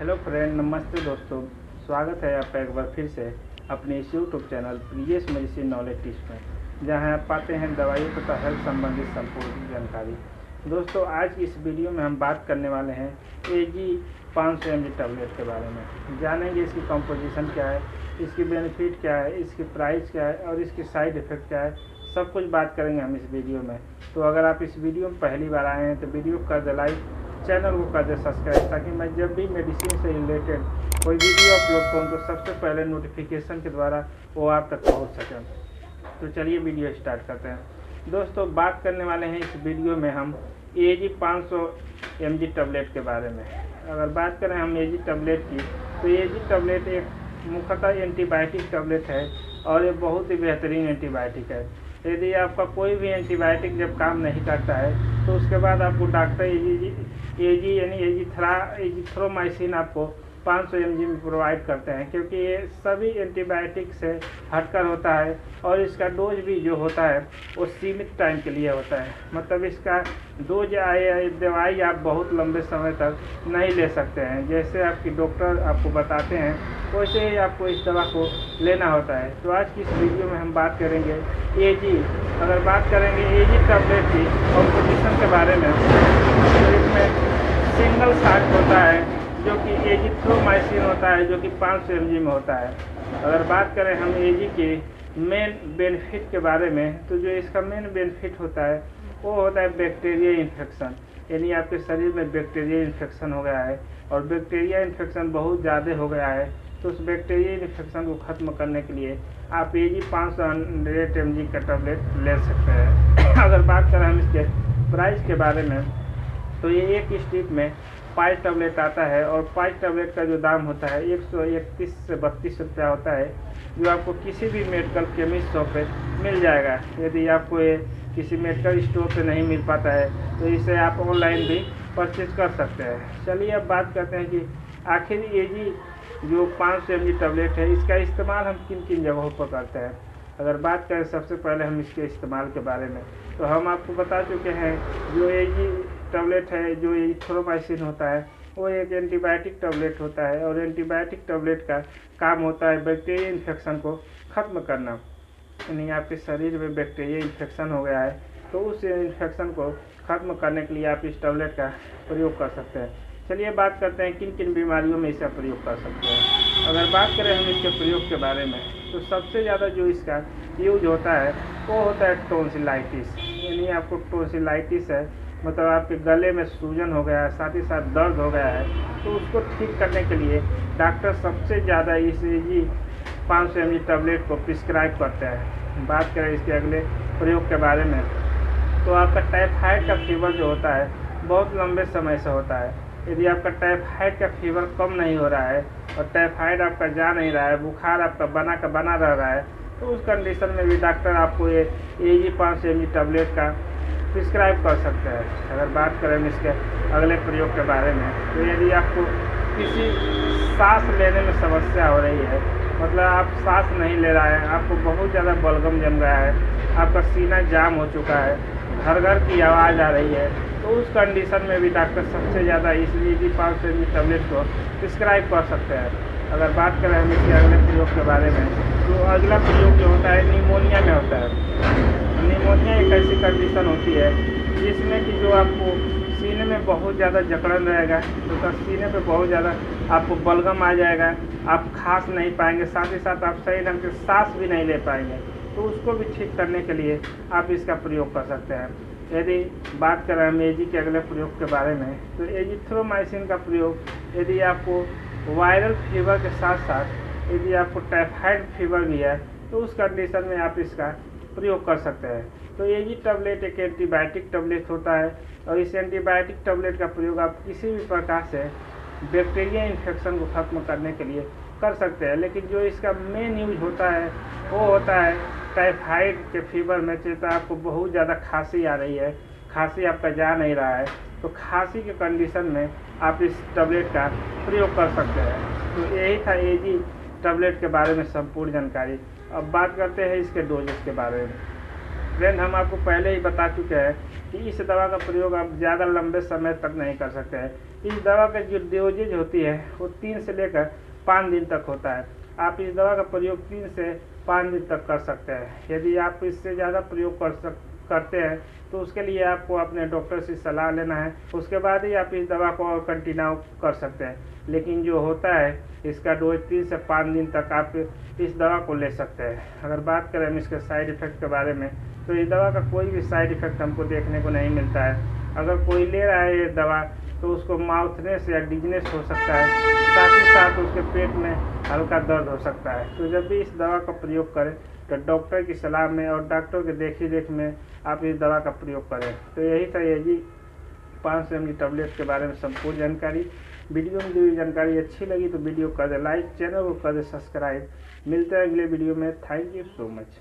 Hello friend, नमस्ते दोस्तों। स्वागत है आपका एक बार फिर से अपने इस YouTube channel previous medicine knowledge tips में, जहां आप पाते हैं दवाइयों तथा हेल्थ संबंधित संपूर्ण जानकारी। दोस्तों, आज की इस वीडियो में हम बात करने वाले हैं AG 500 mg टैबलेट के बारे में। जानेंगे इसकी कंपोजिशन क्या है, इसकी बेनिफिट क्या है, इसकी प्राइस क्या है और इसकी साइड इफ़ेक्ट क्या है, सब कुछ बात करेंगे हम इस वीडियो में। तो अगर आप इस वीडियो में पहली बार आए हैं तो वीडियो को कर दे लाइक, चैनल को कर दे सब्सक्राइब, ताकि मैं जब भी मेडिसिन से रिलेटेड कोई वीडियो अपलोड करूँ तो सबसे पहले नोटिफिकेशन के द्वारा वो आप तक पहुँच सकें। तो चलिए वीडियो स्टार्ट करते हैं। दोस्तों, बात करने वाले हैं इस वीडियो में हम AG 500 mg टैबलेट के बारे में। अगर बात करें हम AG टैबलेट की, तो AG टैबलेट एक मुख्यतः एंटीबायोटिक टैबलेट है और ये बहुत ही बेहतरीन एंटीबायोटिक है। यदि आपका कोई भी एंटीबायोटिक जब काम नहीं करता है तो उसके बाद आपको डॉक्टर एजिथ्रोमाइसिन आपको 500 mg में प्रोवाइड करते हैं, क्योंकि ये सभी एंटीबायोटिक से हटकर होता है और इसका डोज भी जो होता है वो सीमित टाइम के लिए होता है। मतलब इसका डोज दवाई आप बहुत लंबे समय तक नहीं ले सकते हैं। जैसे आपकी डॉक्टर आपको बताते हैं वैसे ही आपको इस दवा को लेना होता है। तो आज की इस वीडियो में हम बात करेंगे अगर बात करेंगे AG टैबलेट की कंपोजिशन के बारे में, तो इसमें सिंगल साइट होता है जो कि एजिथ्रोमाइसिन होता है, जो कि 500 mg में होता है। अगर बात करें हम AG के मेन बेनिफिट के बारे में, तो जो इसका मेन बेनिफिट होता है वो होता है बैक्टीरिया इन्फेक्शन। यानी आपके शरीर में बैक्टीरिया इन्फेक्शन हो गया है और बैक्टीरिया इन्फेक्शन बहुत ज़्यादा हो गया है, तो उस बैक्टीरिया इन्फेक्शन को ख़त्म करने के लिए आप AG 500 mg का टैबलेट ले सकते हैं। अगर बात करें हम इसके प्राइस के बारे में, तो ये एक स्ट्रिप में 5 टैबलेट आता है और 5 टैबलेट का जो दाम होता है 131 से 32 रुपया होता है, जो आपको किसी भी मेडिकल केमिस्ट शॉप पे मिल जाएगा। यदि आपको ये किसी मेडिकल स्टोर पे नहीं मिल पाता है तो इसे आप ऑनलाइन भी परचेज कर सकते हैं। चलिए अब बात करते हैं कि आखिर AG जो 500 mg टैबलेट है, इसका इस्तेमाल हम किन किन जगहों पर करते हैं। अगर बात करें सबसे पहले हम इसके इस्तेमाल के बारे में, तो हम आपको बता चुके हैं जो AG टैबलेट है, जो एजिथ्रोमाइसिन होता है, वो एक एंटीबायोटिक टैबलेट होता है और एंटीबायोटिक टैबलेट का काम होता है बैक्टीरिया इन्फेक्शन को ख़त्म करना। यानी आपके शरीर में बैक्टीरिया इन्फेक्शन हो गया है तो उस इन्फेक्शन को ख़त्म करने के लिए आप इस टैबलेट का प्रयोग कर सकते हैं। चलिए बात करते हैं किन किन बीमारियों में इसका प्रयोग कर सकते हैं। अगर बात करें हम इसके प्रयोग के बारे में, तो सबसे ज़्यादा जो इसका यूज होता है वो होता है टोंसिलाइटिस। यानी आपको टोंसिलाइटिस है, मतलब आपके गले में सूजन हो गया है, साथ ही साथ दर्द हो गया है, तो उसको ठीक करने के लिए डॉक्टर सबसे ज़्यादा इस AG 500 mg टैबलेट को प्रिस्क्राइब करते हैं। बात करें इसके अगले प्रयोग के बारे में, तो आपका टाइफाइड का फीवर जो होता है बहुत लंबे समय से होता है। यदि आपका टाइफाइड का फीवर कम नहीं हो रहा है और टाइफाइड आपका जा नहीं रहा है, बुखार आपका बना का बना रह रहा है, तो उस कंडीशन में भी डॉक्टर आपको ये AG 500 mg टैबलेट का प्रिस्क्राइब कर सकते हैं। अगर बात करें इसके अगले प्रयोग के बारे में, तो यदि आपको किसी सांस लेने में समस्या हो रही है, मतलब आप सांस नहीं ले रहा है, आपको बहुत ज़्यादा बलगम जम गया है, आपका सीना जाम हो चुका है, घर घर की आवाज़ आ रही है, तो उस कंडीशन में भी डॉक्टर सबसे ज़्यादा इस AG 500 mg टैबलेट को प्रिस्क्राइब कर सकते हैं। अगर बात करें हम इसके अगले प्रयोग के बारे में, तो अगला प्रयोग जो होता है निमोनिया में होता है। निमोनिया एक ऐसी कंडीशन होती है जिसमें कि जो आपको सीने में बहुत ज़्यादा जकड़न रहेगा, तो सीने पे बहुत ज़्यादा आपको बलगम आ जाएगा, आप खांस नहीं पाएंगे, साथ ही साथ आप सही ढंग से सांस भी नहीं ले पाएंगे। तो उसको भी ठीक करने के लिए आप इसका प्रयोग कर सकते हैं। यदि बात करें हम AG के अगले प्रयोग के बारे में, तो एजिथ्रोमाइसिन का प्रयोग यदि आपको वायरल फीवर के साथ साथ यदि आपको टाइफाइड फीवर भी है, तो उस कंडीशन में आप इसका प्रयोग कर सकते हैं। तो AG टैबलेट एक एंटीबायोटिक टैबलेट होता है और इस एंटीबायोटिक टैबलेट का प्रयोग आप किसी भी प्रकार से बैक्टीरिया इन्फेक्शन को ख़त्म करने के लिए कर सकते हैं। लेकिन जो इसका मेन यूज होता है वो होता है टाइफाइड के फीवर में। चलता आपको बहुत ज़्यादा खांसी आ रही है, खांसी आपका जा नहीं रहा है, तो खांसी के कंडीशन में आप इस टैबलेट का प्रयोग कर सकते हैं। तो यही था AG टैबलेट के बारे में संपूर्ण जानकारी। अब बात करते हैं इसके डोजेस के बारे में। फ्रेंड, हम आपको पहले ही बता चुके हैं कि इस दवा का प्रयोग आप ज़्यादा लंबे समय तक नहीं कर सकते हैं। इस दवा का जो डोजेज होती है वो 3 से लेकर 5 दिन तक होता है। आप इस दवा का प्रयोग 3 से 5 दिन तक कर सकते हैं। यदि आप इससे ज़्यादा प्रयोग करते हैं तो उसके लिए आपको अपने डॉक्टर से सलाह लेना है, उसके बाद ही आप इस दवा को और कंटिन्यू कर सकते हैं। लेकिन जो होता है इसका डोज 3 से 5 दिन तक आप इस दवा को ले सकते हैं। अगर बात करें हम इसके साइड इफ़ेक्ट के बारे में, तो इस दवा का कोई भी साइड इफ़ेक्ट हमको देखने को नहीं मिलता है। अगर कोई ले रहा है ये दवा तो उसको माउथनेस या डिजनेस हो सकता है, साथ ही साथ उसके पेट में हल्का दर्द हो सकता है। तो जब भी इस दवा का प्रयोग करें तो डॉक्टर की सलाह में और डॉक्टर के देख में आप इस दवा का प्रयोग करें। तो यही था ये जी 500 mg टैबलेट के बारे में संपूर्ण जानकारी। वीडियो में जो जानकारी अच्छी लगी तो वीडियो कर दे लाइक, चैनल को कर दे सब्सक्राइब। मिलते हैं अगले वीडियो में। Thank you so much.